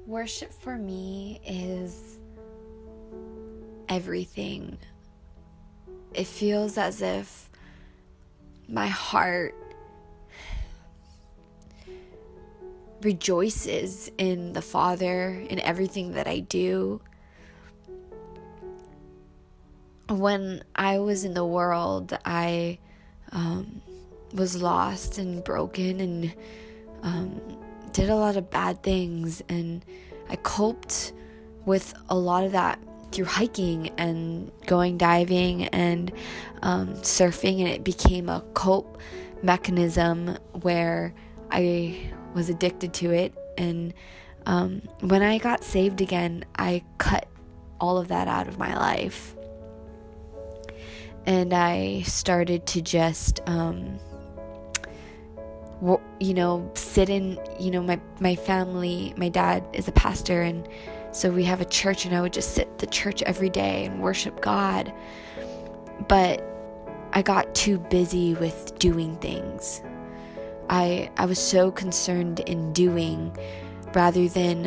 Worship for me is everything. It feels as if my heart rejoices in the Father, in everything that I do. When I was in the world, I was lost and broken and did a lot of bad things, and I coped with a lot of that through hiking and going diving and surfing, and it became a cope mechanism where I was addicted to it. And when I got saved again, I cut all of that out of my life, and I started to just sit in, my family, my dad is a pastor, and so we have a church, and I would just sit at the church every day and worship God. But I got too busy with doing things. I was so concerned in doing rather than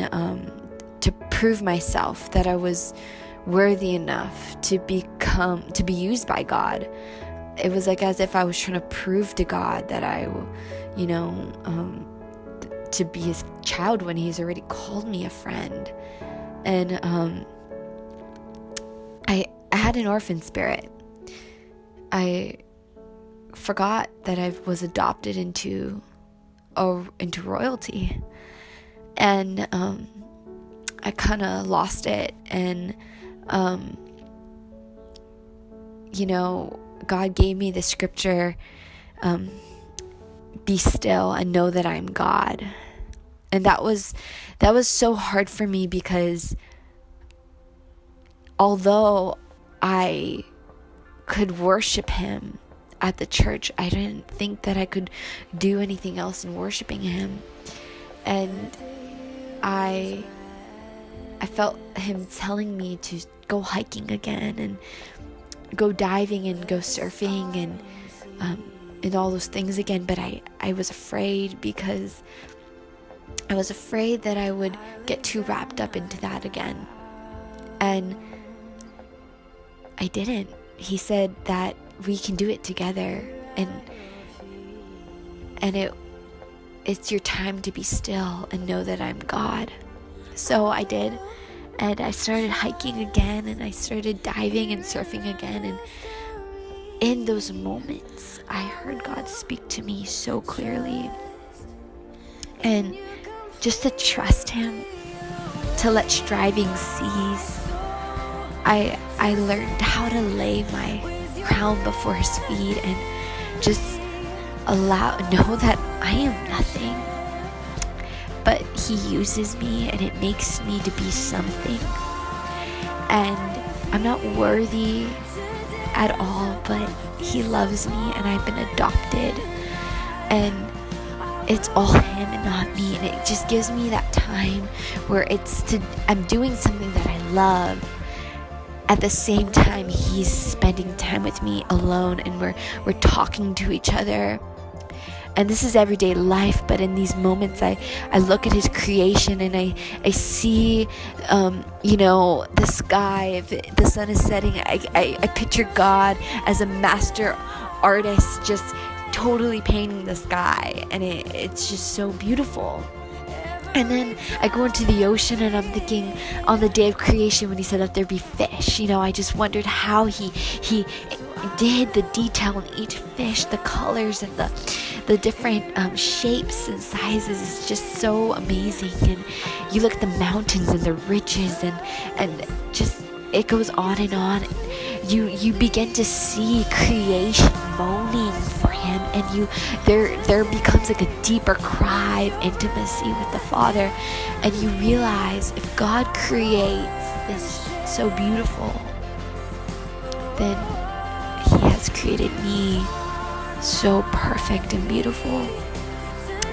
to prove myself that I was worthy enough to be used by God. It was like as if I was trying to prove to God that I, to be his child when he's already called me a friend. And I had an orphan spirit. I forgot that I was adopted into royalty, and I kind of lost it. And God gave me the scripture, be still and know that I'm God. And that was so hard for me, because although I could worship him at the church, I didn't think that I could do anything else in worshiping him. And I felt him telling me to go hiking again and go diving and go surfing and all those things again. But I was afraid, because I was afraid that I would get too wrapped up into that again. And I didn't. He said that we can do it together, and it's your time to be still and know that I'm God. So I did, and I started hiking again, and I started diving and surfing again. And in those moments, I heard God speak to me so clearly, and just to trust him, to let striving cease. I learned how to lay my crown before his feet and just know that I am nothing, but he uses me, and it makes me to be something. And I'm not worthy at all, but he loves me, and I've been adopted, and it's all him and not me. And it just gives me that time where I'm doing something that I love. At the same time, he's spending time with me alone, and we're talking to each other. And this is everyday life, but in these moments, I look at his creation, and I see, the sky. If the sun is setting, I picture God as a master artist, just totally painting the sky, and it's just so beautiful. And then I go into the ocean, and I'm thinking on the day of creation when he said that there be fish, I just wondered how he did the detail in each fish, the colors and the different shapes and sizes. It's just so amazing. And you look at the mountains and the ridges, and just it goes on and on. You begin to see creation moaning for him, and there becomes like a deeper cry of intimacy with the Father, and you realize if God creates this so beautiful, then he has created me so perfect and beautiful.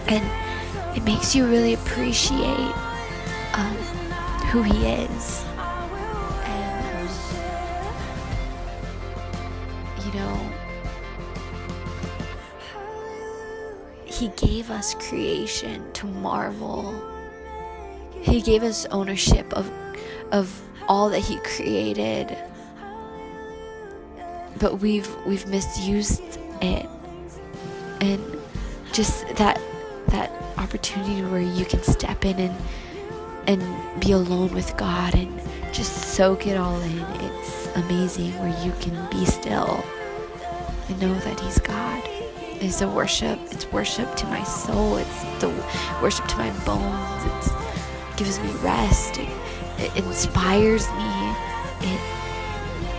And it makes you really appreciate who he is. He gave us creation to marvel He gave us ownership of all that He created, but we've misused it. And just that opportunity where you can step in and be alone with God and just soak it all in. It's amazing, where you can be still and know that He's God. It's a worship. It's worship to my soul. It's the worship to my bones. It gives me rest. It inspires me. It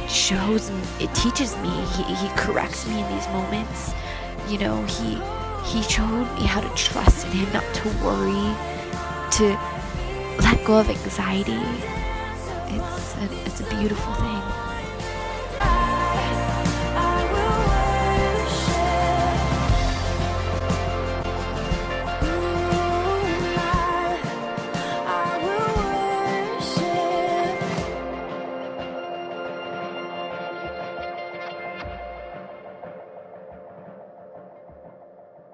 shows me. It teaches me. He corrects me in these moments. You know, He showed me how to trust in Him, not to worry, to let go of anxiety. It's a beautiful thing.